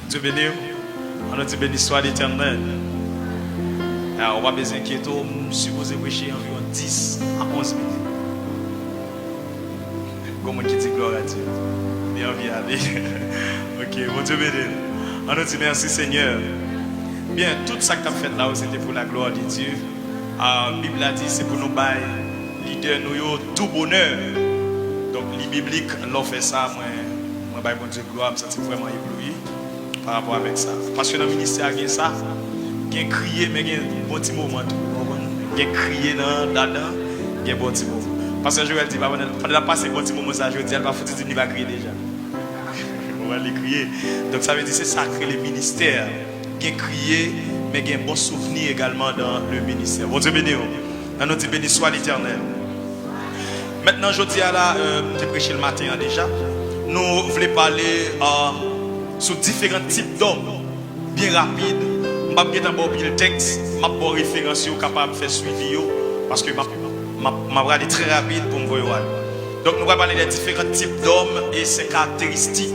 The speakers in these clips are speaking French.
Dieu béni. On a dit béni soit l'Éternel. Alors, on va besoin d'inquiéter. On suppose prêcher environ 10 à 11 minutes. Comment qui dit gloire à Dieu? Bien, aller. Ok, bon Dieu béni. On a dit merci Seigneur. Bien, tout ça que tu as fait là, c'était pour la gloire de Dieu. La Bible a dit c'est pour nous bailler, leader nous tout bonheur. Donc, les bibliques, l'on fait ça, moi, baille bon Dieu gloire, je me sens vraiment ébloui par rapport avec ça. Parce que dans le ministère, il y a ça, il y a crié, mais il y a un bon petit moment. Il y a crié là-dedans, il y a un bon petit moment. Parce que Joël dit, on a passé un bon petit moment, ça, je dis, elle va foutre du va crier déjà. On va aller crier. Donc, ça veut dire c'est sacré le ministère. Il y a crié, mais il y a un bon souvenir également dans le ministère. Bon Dieu béni. On nous dit béni soit l'Éternel. Maintenant, je dis à la, j'ai prêché le matin déjà. Nous voulons parler sur différents types d'hommes. Bien rapide. Je vais vous le texte. Je vais vous référence capable de faire suivi. Parce que je vais aller très rapide pour me voir. Donc, nous allons parler des différents types d'hommes et ses caractéristiques.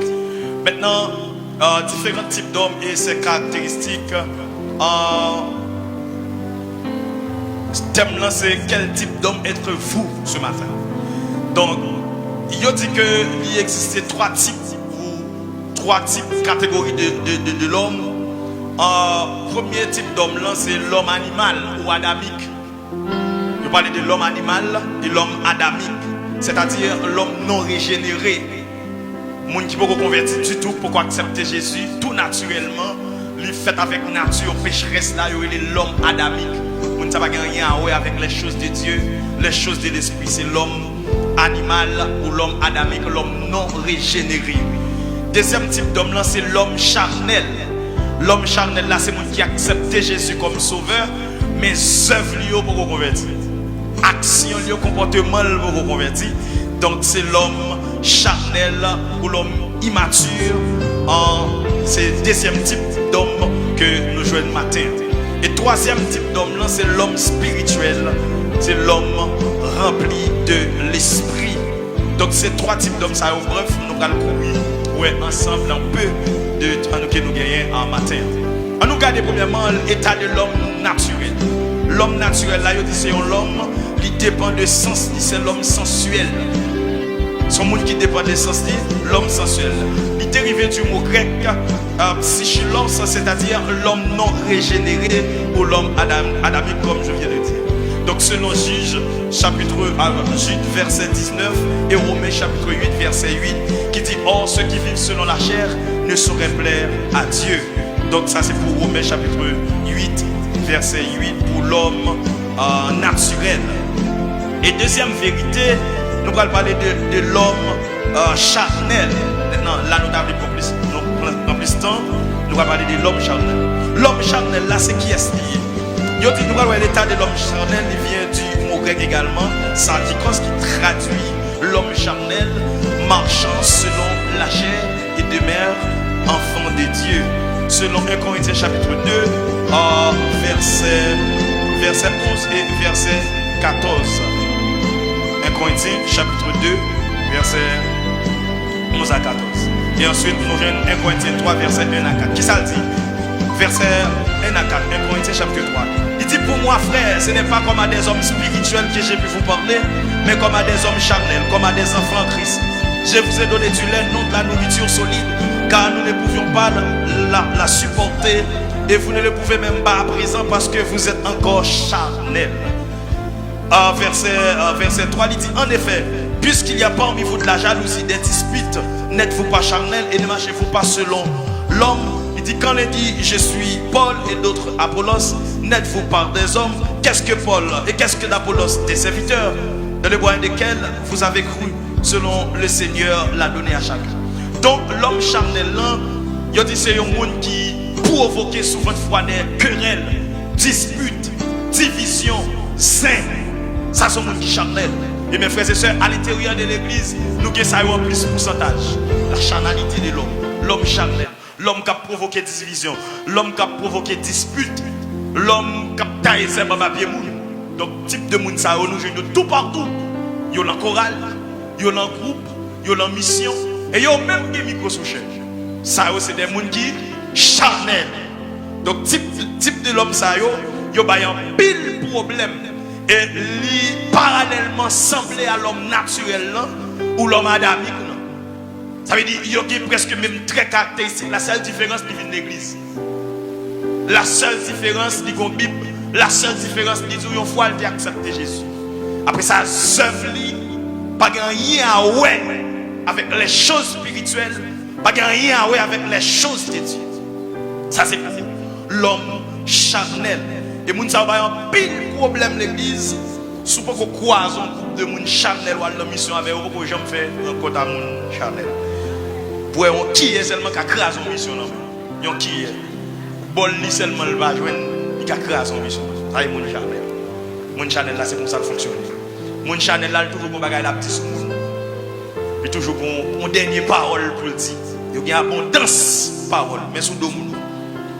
Maintenant, différents types d'hommes et ses caractéristiques. Ce thème-là, c'est quel type d'homme êtes-vous ce matin? Donc, il dit qu'il existait trois types catégories de l'homme. Premier type d'homme là, c'est l'homme animal ou adamique. Je parle de l'homme animal et l'homme adamique, c'est-à-dire l'homme non régénéré. Moun qui peut convertir du tout pour accepter Jésus, tout naturellement, il fait avec nature pécheresse là, il est l'homme adamique. Moun ça va rien à voir avec les choses de Dieu, les choses de l'esprit, c'est l'homme animal ou l'homme adamique, l'homme non régénéré. Deuxième type d'homme là, c'est l'homme charnel. L'homme charnel là, c'est le monde qui accepte Jésus comme sauveur, mais œuvres liées pour convertir. Action liées, comportement pour convertir. Donc c'est l'homme charnel ou l'homme immature. C'est le deuxième type d'homme que nous jouons le matin. Et troisième type d'homme là, c'est l'homme spirituel. C'est l'homme rempli de l'esprit. Donc ces trois types d'hommes, ça bref, nous allons courir ensemble un peu de temps que nous gagnons en matin. On nous garde premièrement l'état de l'homme naturel. L'homme naturel là, il dit c'est l'homme qui dépend de sens, c'est l'homme sensuel. Son monde qui dépend des sens, l'homme sensuel. Il est dérivé du mot grec psychilos, c'est-à-dire l'homme non régénéré ou l'homme adamique, comme je viens de dire. Donc selon Juge chapitre 8 verset 19 et Romains chapitre 8 verset 8 qui dit or ceux qui vivent selon la chair ne sauraient plaire à Dieu. Donc ça c'est pour Romains chapitre 8 verset 8 pour l'homme naturel. Et deuxième vérité, nous allons parler de l'homme charnel. Maintenant là nous avons plus de temps, nous allons parler de l'homme charnel. L'homme charnel là c'est qui est lié? Nous allons voir l'état de l'homme charnel, il vient du mot grec également, sandikos, qui traduit l'homme charnel, marchant selon la chair et demeure enfant de Dieu. Selon 1 Corinthiens chapitre 2, verset 11 et verset 14. 1 Corinthiens chapitre 2, verset 11 à 14. Et ensuite, nous avons 1 Corinthiens 3, verset 1 à 4. Qui ça le dit? Verset 1 à 4, 1 Corinthiens chapitre 3. Il dit pour moi frère, ce n'est pas comme à des hommes spirituels que j'ai pu vous parler, mais comme à des hommes charnels, comme à des enfants en Christ. Je vous ai donné du lait, non de la nourriture solide, car nous ne pouvions pas la supporter, et vous ne le pouvez même pas à présent parce que vous êtes encore charnels. Verset 3, il dit en effet, puisqu'il y a parmi vous de la jalousie, des disputes, n'êtes-vous pas charnels et ne marchez-vous pas selon l'homme? Il dit quand il dit je suis Paul et d'autres Apollos, n'êtes-vous pas des hommes? Qu'est-ce que Paul et qu'est-ce que d'Apollos? Des serviteurs dans le moyen desquels vous avez cru, selon le Seigneur l'a donné à chacun. Donc l'homme charnel là, il dit c'est un monde qui provoque souvent fois des querelles, disputes, divisions, saints. Ça c'est un monde qui charnel. Et mes frères et sœurs, à l'intérieur de l'église, nous avons ça en plus pourcentage. La charnalité de l'homme, l'homme charnel. L'homme qui a provoqué division, l'homme qui a provoqué dispute, l'homme qui a taillé ses papiers mou. Donc, type de monde, ça, nous jouons de tout partout. Il y a en chorale, il y a en groupe, il y a en mission, et il y a même des micro-sous-chefs. Ça, c'est des gens qui charnel. Donc type de l'homme ça yo ba un pile problème et li parallèlement semblé à l'homme naturel là ou l'homme adamique là. Ça veut dire yo a presque même très caractéristique. La seule différence qui vient de l'église. La seule différence qui est Bible, la seule différence qui dit une fois elle accepté Jésus. Après ça œuvre li pas rien à ouais avec les choses spirituelles, pas rien à ouais avec les choses de Dieu. Ça c'est l'homme charnel. Et moun ça va un pile problème l'église. Sous pas qu'on croise un groupe de moun charnel ou la mission avec eux pour jamais faire un côté à moun charnel. Pour on qui est seulement qui crase une mission non. Yon qui est bon li seulement le va joindre, il crase une mission. Ça est moun charnel. Moun charnel là c'est comme ça le fonctionne. Moun charnel là toujours bon bagaille la petite sous moun. Il toujours bon dernier parole pour le dire. Il y a abondance parole mais sous deux moun.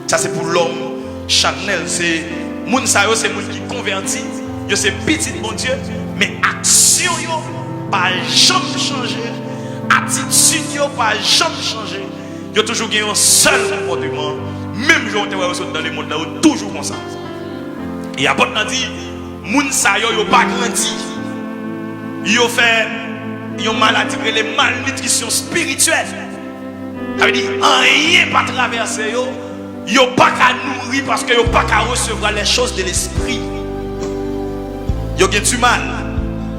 Ça c'est pour l'homme charnel, c'est moun sa yo, c'est moun qui converti, yo c'est petit bon Dieu, mais action yo pas jamais changer, attitude yo pas jamais changer. Yo toujours gagné un seul comportement, même jour dans le monde là toujours comme ça. Et après on dit moun sa yo pas grandi. Yo fait une maladie les malnutrition spirituelle. Ça veut dire rien pas traverser yo. Yo pas qu'à nourrir parce que yo pas qu'à recevoir les choses de l'esprit. Yo gen du mal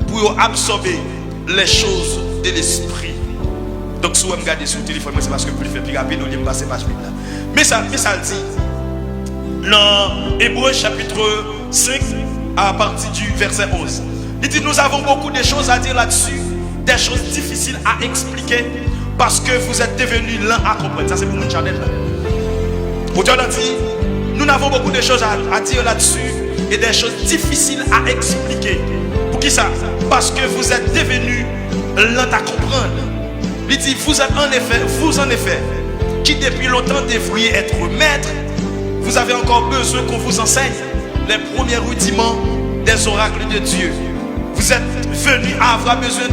pour absorber les choses de l'esprit. Donc si vous regardez sur le téléphone, c'est parce que vous le faites plus rapide, vous ne passez pas là. Mais ça dit dans Hébreux chapitre 5 à partir du verset 11. Il dit nous avons beaucoup de choses à dire là-dessus, des choses difficiles à expliquer parce que vous êtes devenus lents à comprendre. Ça c'est pour mon channel là. Auteur a dit, nous avons beaucoup de choses à dire là-dessus et des choses difficiles à expliquer. Pour qui ça? Parce que vous êtes devenus lents à comprendre. Il dit, vous en effet, qui depuis longtemps devriez être maîtres, vous avez encore besoin qu'on vous enseigne les premiers rudiments des oracles de Dieu. Vous êtes venus à avoir besoin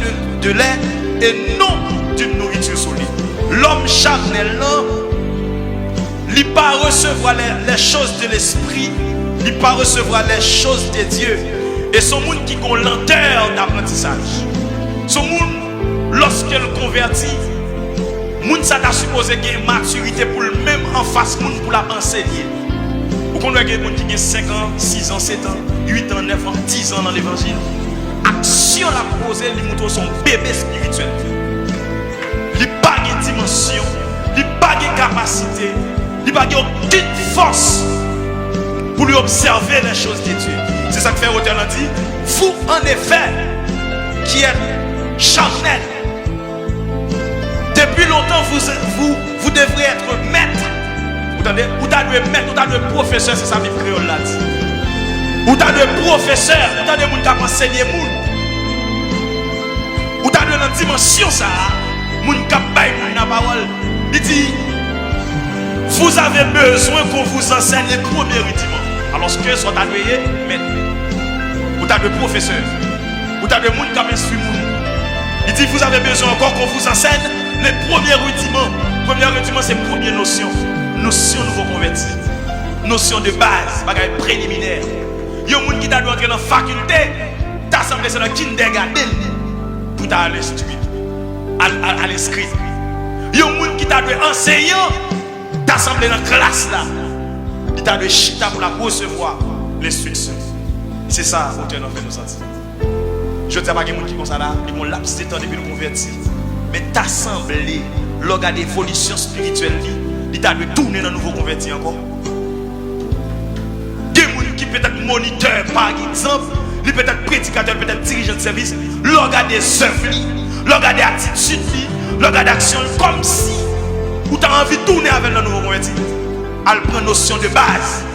de lait et non d'une nourriture solide. L'homme charnel là, il ne pas recevoir les choses de l'esprit, il ne pas recevoir les choses de Dieu. Et son monde qui a une lenteur d'apprentissage. Son monde, lorsqu'il convertit, monde ça t'a supposé qu'il y ait une maturité pour le même en face monde pour la enseigner. Vous connaissez des gens qui ont 5 ans, 6 ans, 7 ans, 8 ans, 9 ans, 10 ans dans l'évangile. Action la posée, il montre son bébé spirituel. Il n'a pas de dimension, il n'a pas de capacité. Il n'a pas aucune force pour lui observer les choses de Dieu. C'est ça que fait l'auteur dit. Vous, en effet, qui êtes charnel, depuis longtemps, vous devrez être maître. Vous entendez? Ou t'as de maître, ou t'as de professeur, c'est ça que créole là dit. Ou t'as de professeur, ou t'as de monde qui a enseigné monde. Ou t'as de la dimension ça, monde qui a baillé la parole. Il dit. Vous avez besoin qu'on vous enseigne les premiers rudiments. Alors que soit adoué, mais ou t'as de professeurs, ou t'as de monde qui a instruit. Il dit vous avez besoin encore qu'on vous enseigne les premiers rudiments. Premier rudiment c'est première notion, notion nouveau converti, notion de base, bagage préliminaire. Il y a des gens qui doivent entrer dans la faculté, t'as semblé c'est dans le kindergarten pour t'aller l'instruire, à l'inscrire. Il y a des gens qui doivent enseigner. T'assemblé dans la classe là, il t'a de chita pour la recevoir l'instruction. C'est ça, auteur nous fait nous sentir. Je ne sais pas qu'il y a des gens qui sont là, ils vont laps de temps depuis nous convertir. Mais t'assemblé, l'organe d'évolution spirituelle, il t'a de tourner dans le nouveau converti encore. Des gens qui peut-être moniteur par exemple, il peut être prédicateur, peut-être dirigeant de service, l'organe des œuvres, l'organe des attitudes, l'organe d'action, comme si. Ou tu as envie de tourner avec le nouveau converti. Elle prend notion de base.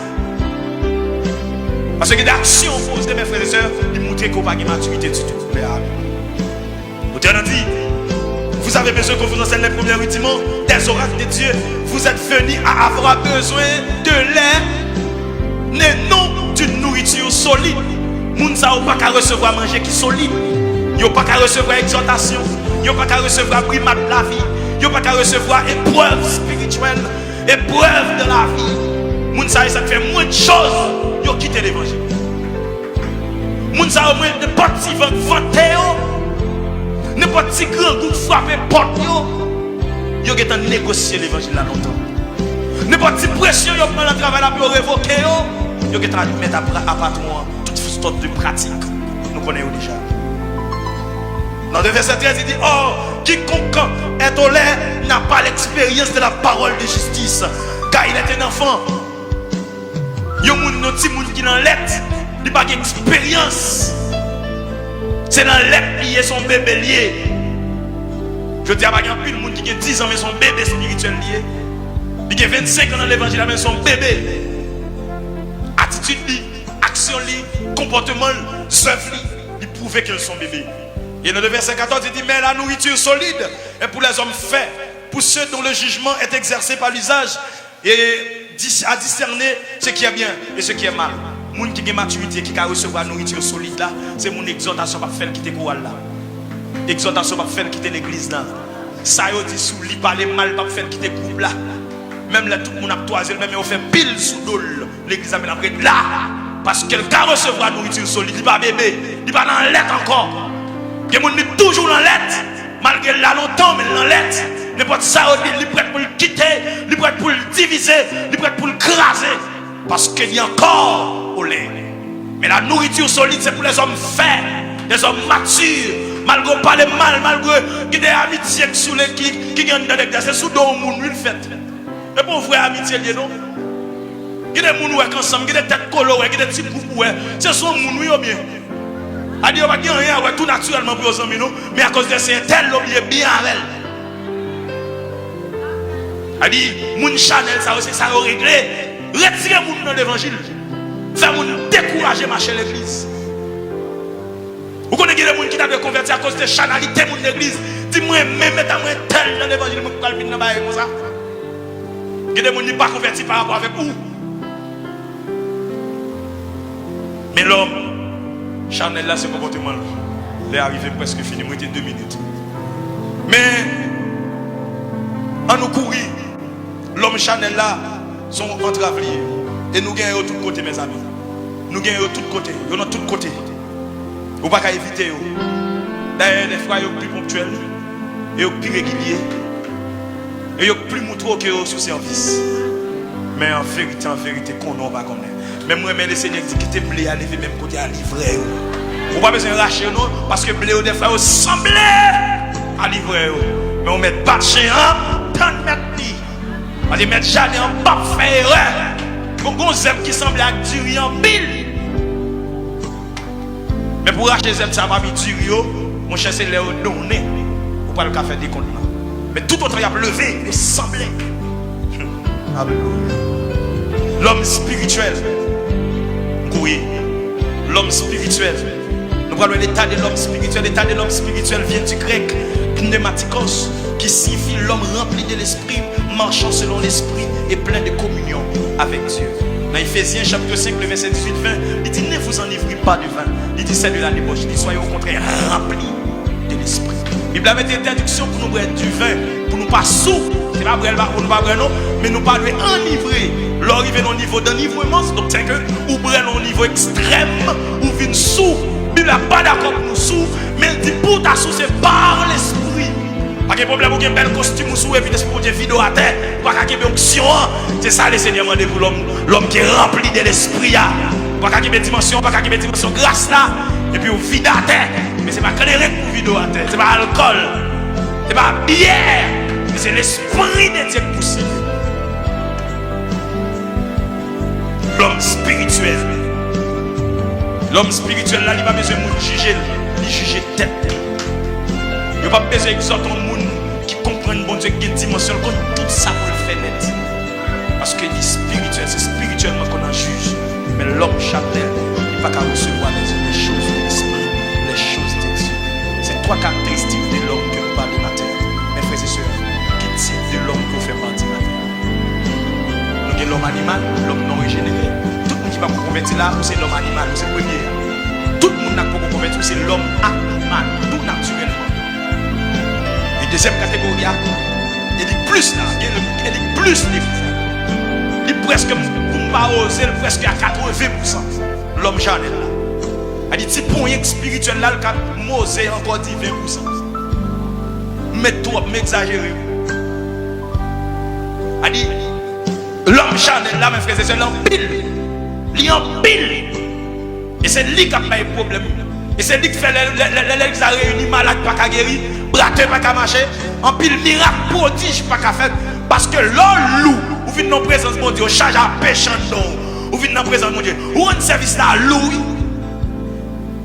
Parce que d'action posée, mes frères et sœurs, il montre qu'on n'a pas de maturité du tout. Auteur a dit, vous avez besoin qu'on vous enseigne les premiers rudiments des oracles de Dieu. Vous êtes venus à avoir besoin de lait, mais non d'une nourriture solide. Moun sa ou pas qu'à recevoir manger qui solide. Yo pas qu'à recevoir exhortation. Yo pas qu'à recevoir primat de la vie. Yo pas qu'à recevoir épreuve spirituelle. Et l'épreuve de la vie. Moun sa ça fait moins de choses, yo quitter l'évangile. Moun sa moins de petits vanter, n'importe si grand goût frapper porte yo qui ont négocié l'évangile là longtemps. N'importe si pression yo prend le travail là pour révoquer yo qui ont mettre à patron toute sorte de pratique. Nous connaissons déjà. Dans le verset 13, il dit: oh, quiconque est au lait n'a pas l'expérience de la parole de justice, car il est un enfant. Il y a un petit monde qui est dans l'aide, il n'a pas d'expérience. C'est dans l'aide lié son bébé lié. Je dis à pas qu'il y a plus de monde qui a 10 ans mais son bébé spirituel lié. Il a 25 ans dans l'évangile mais son bébé. Attitude, action, comportement, œuvre, il prouvait qu'ils sont bébés. Et dans le verset 14, il dit: mais la nourriture solide est pour les hommes faits, pour ceux dont le jugement est exercé par l'usage et à discerner ce qui est bien et ce qui est mal. Moun qui a maturité, qui a recevoir la nourriture solide là, c'est mon exhortation pour faire quitter Koual là. Exhortation pour faire quitter l'église là. Ça y dit sous lit parler mal pour faire quitter groupe là. Même là tout le monde a toisé, même on fait pile sous dol. L'église a après là parce qu'elle a recevoir la nourriture solide, il pas bébé, il pas dans l'aide encore. Il y a des gens qui sont toujours dans l'aide, malgré là longtemps, mais dans l'aide. N'importe ça, il est prêt pour le quitter, il est prêt pour le diviser, il est prêt pour le craser. Parce qu'il y a encore au lait. Mais la nourriture solide, c'est pour les hommes faits, les hommes matures. Malgré pas les mal, malgré qu'il y a des amitiés qui gagnent dans l'exercice, c'est sous dont on le fait. Et pour vrai amitié, non? Il y a des gens qui sont ensemble, il y a des têtes colorées, il y a des petits poupous. C'est son monde, oui ou bien? A dit, on va dire rien, tout naturellement pour les amis, mais à cause de ces tel, il est bien avec elle. A dit, moun Chanel, ça aussi, ça a réglé. Retirez moun dans l'évangile. Faire moun décourager marcher l'église. Vous connaissez les gens qui ont converti à cause de chanalité moun l'église. Dis-moi, même mettez-moi tel dans l'évangile, je vais venir dans le comme ça. Il y a des gens qui ne sont pas convertis par rapport avec vous. Mais l'homme, Chanel là, c'est comportement là. Il est arrivé presque fini, il était 2 minutes. Mais, en nous courir, l'homme Chanel là, sont entraveliers. Et nous gagnons de tous côtés, mes amis. Nous gagnons de tous côtés. Nous gagnons de tous côtés. Vous ne pouvez pas éviter. D'ailleurs, des fois, ils sont plus ponctuels. Ils sont plus réguliers. Et ils sont plus montrés que sous service. Mais en vérité, qu'on n'a pas comme ça. Même moi, le Seigneur dit qu'il te blé à lever, même côté à livrer. Vous pas besoin de racher, non? Parce que blé, des fois, semblait à livrer. Mais on met pas de chien, tant de mètres. On dit, mettre jamais en bas, faire erreur. On zèbre qui semble à durer en pile. Mais pour racheter zèbre, ça va mettre durer. Mon cher, c'est les donner. Pour pas le faire des comptes. Mais tout autre, il a levé, il semblait. Alléluia. L'homme spirituel. Oui. L'homme spirituel. Nous parlons de l'état de l'homme spirituel. L'état de l'homme spirituel vient du grec pneumatikos, qui signifie l'homme rempli de l'esprit, marchant selon l'esprit et plein de communion avec Dieu. Dans Ephésiens chapitre 5, le verset 18-20, il dit: ne vous enivrez pas du vin. Il dit: c'est de la débauche. Il dit: soyez au contraire remplis de l'esprit. La Bible avait une interdiction pour nous boire du vin, pour nous pas sous. C'est pas vrai, pour nous pas boire non, mais nous pas enivrer. L'arrivée au niveau d'enivrement, donc c'est que ou boire au niveau extrême, ou vin sous. La Bible n'est pas d'accord pour nous sous, mais il dit pour ta sous, c'est par l'esprit. Pas de problème, vous avez un bel costume sous et puis pour des vidéos à terre. Pas qu'il y ait une onction. C'est ça le Seigneur demande pour l'homme qui est rempli de l'esprit. Pas qu'il y ait une dimension, pas qu'il y ait une dimension grâce là. Et puis vous vide à terre. Mais ce n'est pas clair pour vidéo à terre. Ce n'est pas alcool. Ce n'est pas bière. Mais c'est l'esprit de Dieu qui pousse. L'homme spirituel. L'homme spirituel là, il n'a pas besoin de juger. Il juge tête. Il n'a pas besoin d'exhorter un monde qui comprend bon Dieu qui a une dimension comme tout ça pour le faire net. Parce que c'est spirituel, c'est spirituellement qu'on en juge. Mais l'homme charnel, il n'a pas qu'à recevoir les choses de l'esprit, les choses de Dieu. C'est 3 caractéristiques de l'homme que nous parlons matin. Mes frères et sœurs, qui type de l'homme qu'on fait partie matin? Nous avons l'homme animal, l'homme non régénéré. Tout le monde qui va vous convertir là, c'est l'homme animal, c'est le premier. Tout le monde n'a pas convertir, c'est l'homme animal, tout naturellement. Et deuxième catégorie, il dit plus là, il dit plus les frères. presque, pour ne pas oser, presque à 80%. L'homme charnel là. Elle dit, si pour un spirituel là, le cap Mosé encore dit 20%. Mais trop, mais exagéré. Elle dit, l'homme charnel là, mes frères et sœurs, l'empile. Il empile. Et c'est lui qui a pas de problème. Et c'est lui qui fait les réunis malades pas qu'à guérir, braquer pas qu'à marcher, empile miracle, prodige pas qu'à faire. Parce que l'homme loup, ou vient dans la présence de mon Dieu, charge à péché non. Ou vient dans la présence de mon Dieu, ou un service là, loup.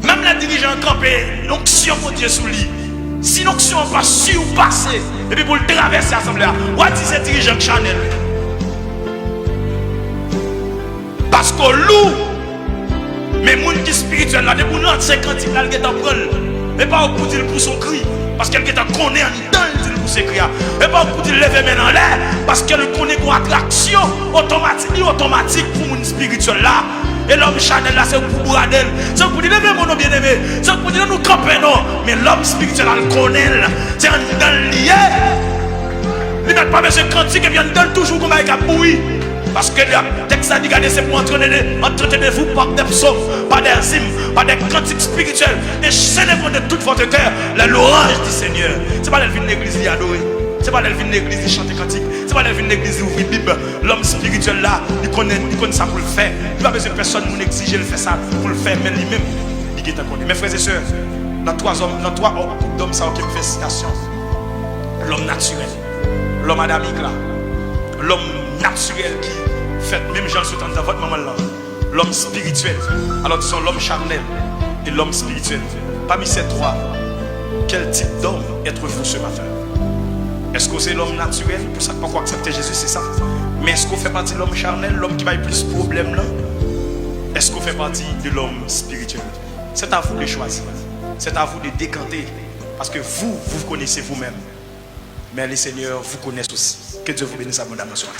Même les dirigeants campés, l'onction mon Dieu sous lui. Si l'onction pas sur ou passer, et puis pour le traverser l'assemblée, ou dit ces dirigeants Chanel. Parce que loup, mais les gens qui sont spirituels là, des gens qui sont 50 là, ils sont et pas pour dire pour son cri, parce qu'elle est connaît en dedans pour ses cris. Et pas pour dire lever main en l'air, parce qu'elle connaît une attraction automatique pour les spirituels là. Et l'homme Chanel là, c'est pour Bradel. C'est pour dire lever mon nom bien aimé. C'est pour dire nous camper non. Mais l'homme spirituel là, le connaît. C'est en dedans lié. Il n'a pas besoin de cantique et bien dedans toujours comme avec un bouillie. Parce que le texte a dit, regardez, c'est pour entretenez-vous par des psaumes, par des hymnes, par des cantiques spirituels. Et célébrez de toute votre cœur la louange du Seigneur. Ce n'est pas l'élevée de l'église qui adore. Ce n'est pas l'élevée de l'église qui chante cantique. Ce n'est pas l'élevée de l'église qui ouvre la Bible. L'homme spirituel là, il connaît ça pour le faire. Il n'a pas besoin de personne pour exiger de faire ça pour le faire. Mais lui-même, il est connu. Mes frères et sœurs, dans trois hommes, ça qui me fait citation. L'homme naturel, l'homme adamique là, l'homme naturel qui fait, même Jean le dans votre maman là, l'homme spirituel. Alors disons l'homme charnel et l'homme spirituel. Parmi ces trois, quel type d'homme êtes-vous ce matin? Est-ce que c'est l'homme naturel? Pour ça qu'on peut accepter Jésus, c'est ça. Mais est-ce qu'on fait partie de l'homme charnel, l'homme qui va avoir plus de problèmes là? Est-ce qu'on fait partie de l'homme spirituel? C'est à vous de choisir. C'est à vous de décanter. Parce que vous connaissez vous-même. Mais les seigneurs vous connaissent aussi. Que Dieu vous bénisse abondamment ce matin.